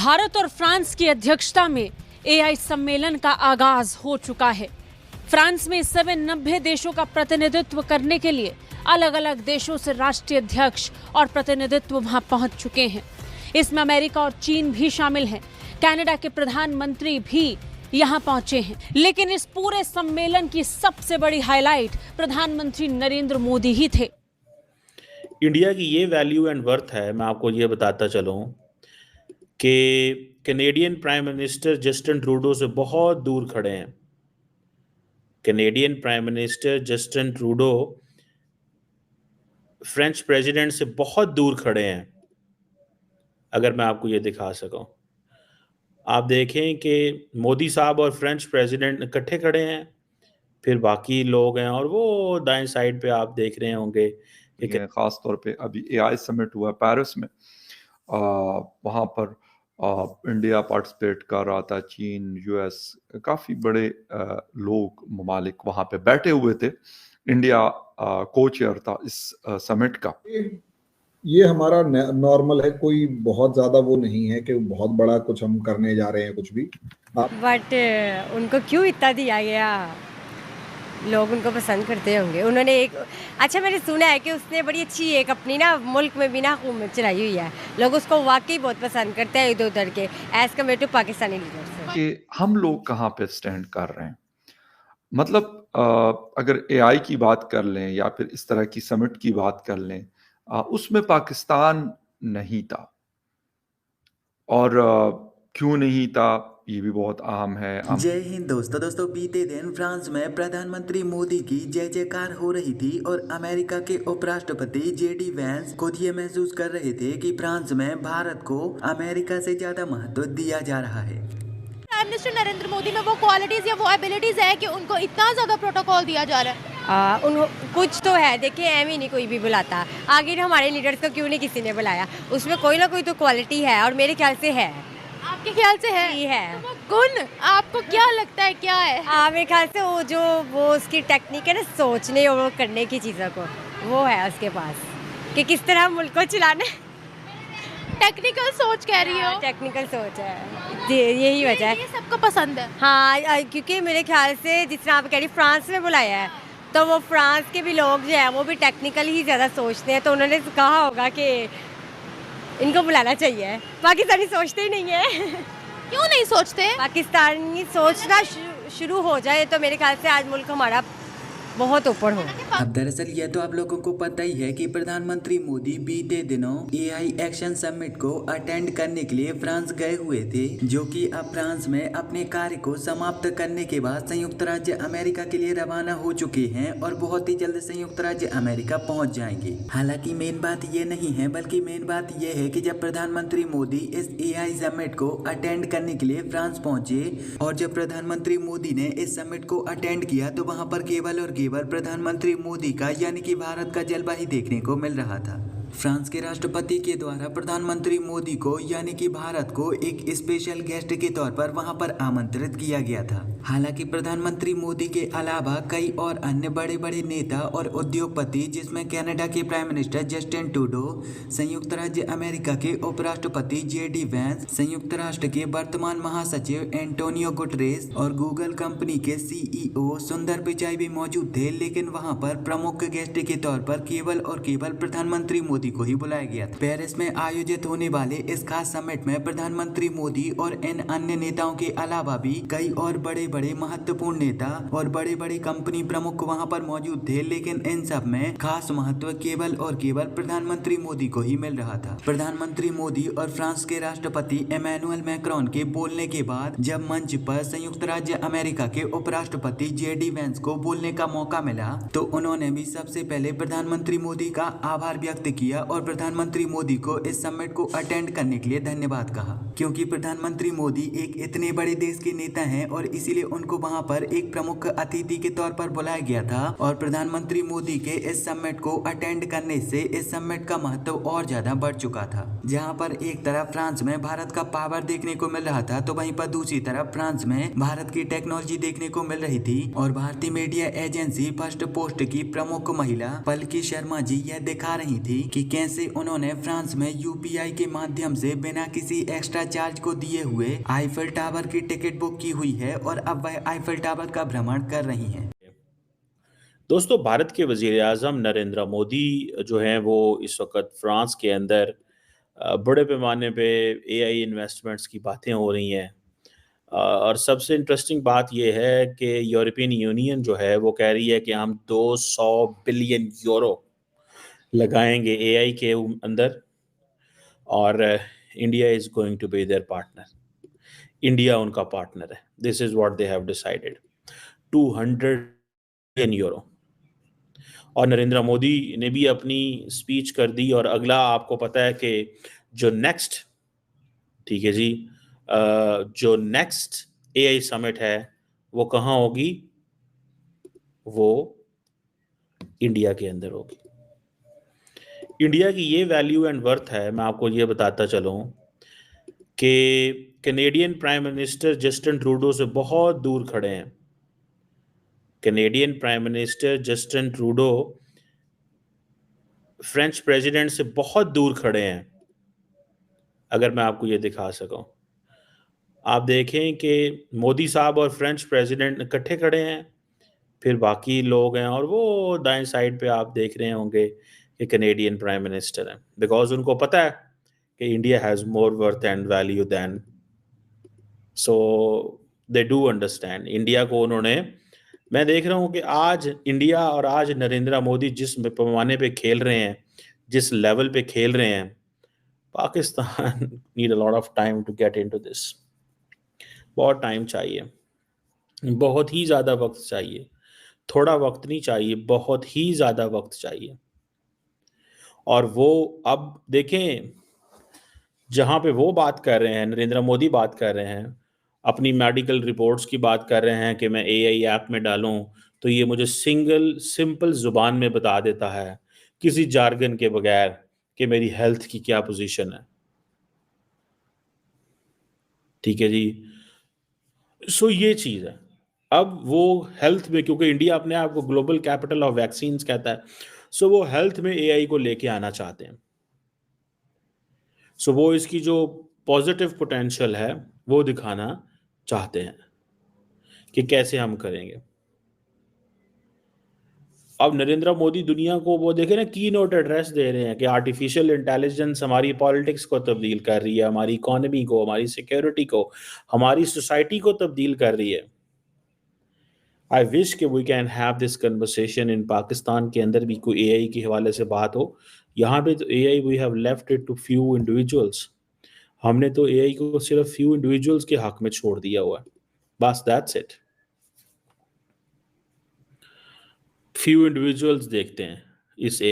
भारत और फ्रांस की अध्यक्षता में एआई सम्मेलन का आगाज हो चुका है। फ्रांस में इस समय 90 देशों का प्रतिनिधित्व करने के लिए अलग अलग देशों से राष्ट्रीय अध्यक्ष और प्रतिनिधित्व वहां पहुंच चुके हैं। इसमें अमेरिका और चीन भी शामिल हैं। कनाडा के प्रधानमंत्री भी यहां पहुंचे हैं। लेकिन इस पूरे सम्मेलन की सबसे बड़ी हाईलाइट प्रधानमंत्री नरेंद्र मोदी ही थे। इंडिया की ये वैल्यू एंड वर्थ है। मैं आपको ये बताता चलूं कि Canadian prime minister Justin Trudeau से बहुत दूर खड़े हैं। Canadian prime minister Justin Trudeau French president से बहुत दूर खड़े हैं। अगर मैं आपको ये दिखा सकूं, आप देखें कि मोदी साहब और फ्रेंच प्रेसिडेंट इकट्ठे खड़े हैं, फिर बाकी लोग हैं, और वो दाएं साइड पे आप देख रहे होंगे कि खास तौर पे अभी एआई समिट हुआ पेरिस में, वहाँ पर इंडिया पार्टिसिपेट कर रहा था। चीन, यूएस, काफ़ी बड़े लोग, ममालिक वहाँ पे बैठे हुए थे। इंडिया को चेयर था इस समिट का। ये हमारा नॉर्मल है, कोई बहुत ज़्यादा वो नहीं है कि बहुत बड़ा कुछ हम करने जा रहे हैं कुछ भी। बट उनको क्यों इतना दिया गया? लोग उनको पसंद करते होंगे। उन्होंने एक अच्छा, मैंने सुना है कि उसने बड़ी अच्छी एक अपनी ना मुल्क में बिना हुकूमत चलाई हुई है। लोग उसको वाकई बहुत पसंद करते हैं इधर उधर के, as compare to Pakistani leaders. कि हम लोग कहाँ पे स्टैंड कर रहे हैं। मतलब अगर एआई की बात कर लें या फिर इस तरह की समिट की बात कर लें, उसमें पाकिस्तान नहीं था। और क्यों नहीं था ये भी बहुत अहम है। जय हिंद दोस्तों बीते दिन फ्रांस में प्रधानमंत्री मोदी की जय जयकार हो रही थी और अमेरिका के उपराष्ट्रपति जेडी वैंस खुद ये महसूस कर रहे थे कि फ्रांस में भारत को अमेरिका से ज्यादा महत्व दिया जा रहा है। प्राइम मिनिस्टर नरेंद्र मोदी में वो क्वालिटीज या वो एबिलिटीज है कि उनको इतना ज्यादा प्रोटोकॉल दिया जा रहा है। कुछ तो है। देखिए, एम ही नहीं कोई भी बुलाता। आगे हमारे लीडर्स को क्यों नहीं किसी ने बुलाया? उसमें कोई ना कोई तो क्वालिटी है, और मेरे ख्याल से है। आपके ख्याल से है? है। तो वो गुण आपको क्या लगता है, क्या है? मेरे ख्याल से वो उसकी टेक्निक है ना, सोचने और वो करने की चीज़ों को, वो है उसके पास कि किस तरह मुल्क को चलाना। टेक्निकल सोच कह रही हो? टेक्निकल सोच है, यही वजह है। ये सबको पसंद है। हाँ, क्योंकि मेरे ख्याल से जिस तरह आप कह रही, फ्रांस में बुलाया है, तो वो फ्रांस के भी लोग जो है वो भी टेक्निकल ही ज़्यादा सोचते हैं। तो उन्होंने कहा होगा कि इनको बुलाना चाहिए। पाकिस्तानी सोचते ही नहीं है। क्यों नहीं सोचते? पाकिस्तानी सोचना शुरू हो जाए तो मेरे ख्याल से आज मुल्क हमारा बहुत ऊपर हो। अब दरअसल यह तो आप लोगों को पता ही है कि प्रधानमंत्री मोदी बीते दिनों एआई एक्शन समिट को अटेंड करने के लिए फ्रांस गए हुए थे, जो कि अब फ्रांस में अपने कार्य को समाप्त करने के बाद संयुक्त राज्य अमेरिका के लिए रवाना हो चुके हैं और बहुत ही जल्द संयुक्त राज्य अमेरिका पहुंच जाएंगे। हालांकि मेन बात ये नहीं है, बल्कि मेन बात यह है कि जब प्रधानमंत्री मोदी इस एआई समिट को अटेंड करने के लिए फ्रांस पहुंचे, और जब प्रधानमंत्री मोदी ने इस समिट को अटेंड किया, तो वहाँ पर केवल और प्रधानमंत्री मोदी का यानी कि भारत का जलवा ही देखने को मिल रहा था। फ्रांस के राष्ट्रपति के द्वारा प्रधानमंत्री मोदी को यानी कि भारत को एक स्पेशल गेस्ट के तौर पर वहां पर आमंत्रित किया गया था। हालांकि प्रधानमंत्री मोदी के अलावा कई और अन्य बड़े बड़े नेता और उद्योगपति, जिसमें कनाडा के प्राइम मिनिस्टर जस्टिन ट्रूडो, संयुक्त राज्य अमेरिका के उपराष्ट्रपति जेडी वैंस, संयुक्त राष्ट्र के वर्तमान महासचिव एंटोनियो गुटरेस और गूगल कंपनी के सीईओ सुंदर पिचाई भी मौजूद थे। लेकिन वहां पर प्रमुख गेस्ट के तौर पर केवल और केवल प्रधानमंत्री मोदी को ही बुलाया गया था। पेरिस में आयोजित होने वाले इस खास समिट में प्रधानमंत्री मोदी और इन अन्य नेताओं के अलावा भी कई और बड़े बड़े महत्वपूर्ण नेता और बड़े बड़े कंपनी प्रमुख वहां पर मौजूद थे। लेकिन इन सब में खास महत्व केवल और केवल प्रधानमंत्री मोदी को ही मिल रहा था। प्रधानमंत्री मोदी और फ्रांस के राष्ट्रपति इमैनुअल मैक्रोन के बोलने के बाद जब मंच पर संयुक्त राज्य अमेरिका के उपराष्ट्रपति जेडी वैंस को बोलने का मौका मिला, तो उन्होंने भी सबसे पहले प्रधानमंत्री मोदी का आभार व्यक्त किया और प्रधानमंत्री मोदी को इस समिट को अटेंड करने के लिए धन्यवाद कहा, क्योंकि प्रधानमंत्री मोदी एक इतने बड़े देश के नेता हैं और इसीलिए उनको वहां पर एक प्रमुख अतिथि के तौर पर बुलाया गया था। और प्रधानमंत्री मोदी के इस समिट को अटेंड करने से इस समिट का महत्व और ज्यादा बढ़ चुका था। जहां पर एक तरफ फ्रांस में भारत का पावर देखने को मिल रहा था, तो वहीं पर दूसरी तरफ फ्रांस में भारत की टेक्नोलॉजी देखने को मिल रही थी। और भारतीय मीडिया एजेंसी फर्स्ट पोस्ट की प्रमुख महिला पलकी शर्मा जी यह दिखा रही थी कि कैसे उन्होंने फ्रांस में यूपीआई के माध्यम से बिना किसी एक्स्ट्रा चार्ज को दिए हुए आईफल टावर की टिकट बुक की हुई है और अब वह आईफल टावर का भ्रमण कर रही हैं। दोस्तों, भारत के वजीर आज़म नरेंद्र मोदी जो हैं वो इस वक्त फ्रांस के अंदर बड़े पैमाने पे एआई इन्वेस्टमेंट्स की बातें हो रही हैं। और सबसे इंटरेस्टिंग बात यह है कि यूरोपियन यूनियन जो है वो कह रही है कि हम 200 बिलियन यूरो लगाएंगे एआई के अंदर, और India is going to be their partner. India उनका पार्टनर है। This is what they have decided, 200 billion euro. और नरेंद्र मोदी ने भी अपनी स्पीच कर दी। और अगला आपको पता है कि जो नेक्स्ट, ठीक है जी, जो नेक्स्ट एआई समिट है वो कहाँ होगी? वो इंडिया के अंदर होगी। इंडिया की ये वैल्यू एंड वर्थ है, मैं आपको ये बताता चलूं कि Canadian prime minister Justin Trudeau से बहुत दूर खड़े हैं। Canadian prime minister Justin Trudeau French president से बहुत दूर खड़े हैं। अगर मैं आपको ये दिखा सकूं, आप देखें कि मोदी साहब और फ्रेंच प्रेसिडेंट इकट्ठे खड़े हैं, फिर बाकी लोग हैं, और वो दाएं साइड पे आप देख रहे होंगे कि कैनेडियन प्राइम मिनिस्टर हैं। बिकॉज उनको पता है कि India has more worth and value than, so they do understand India को। उन्होंने, मैं देख रहा हूँ कि आज इंडिया और आज नरेंद्र मोदी जिस पैमाने पे खेल रहे हैं, जिस लेवल पे खेल रहे हैं, Pakistan need a lot of time to get into this. बहुत टाइम चाहिए, बहुत ही ज़्यादा वक्त चाहिए। थोड़ा वक्त नहीं चाहिए, बहुत ही ज़्यादा वक्त चाहिए। और वो अब देखें, जहाँ पे वो बात कर रहे हैं, नरेंद्र मोदी बात कर रहे हैं, अपनी मेडिकल रिपोर्ट्स की बात कर रहे हैं कि मैं एआई ऐप में डालूं तो ये मुझे सिंपल ज़ुबान में बता देता है, किसी जार्गन के बगैर, कि मेरी हेल्थ की क्या पोजीशन है। ठीक है जी। सो ये चीज़ है। अब वो हेल्थ में, क्योंकि इंडिया अपने आप को ग्लोबल कैपिटल ऑफ वैक्सीन्स कहता है, सो वो हेल्थ में एआई को लेके आना चाहते हैं। सो वो इसकी जो पॉजिटिव पोटेंशियल है वो दिखाना चाहते हैं कि कैसे हम करेंगे। अब नरेंद्र मोदी दुनिया को वो देखे ना, की नोट एड्रेस दे रहे हैं कि आर्टिफिशियल इंटेलिजेंस हमारी पॉलिटिक्स को तब्दील कर रही है, हमारी इकोनॉमी को, हमारी सिक्योरिटी को, हमारी सोसाइटी को तब्दील कर रही है। आई विश कि we can have this conversation in Pakistan के अंदर भी कोई एआई के हवाले से बात हो। यहाँ पे तो AI we have left it to few individuals. हमने तो एआई को सिर्फ फ्यू इंडिविजुअल्स के हक में छोड़ दिया हुआ है, बस दैट्स इट। फ्यू इंडिविजुअल्स देखते हैं इस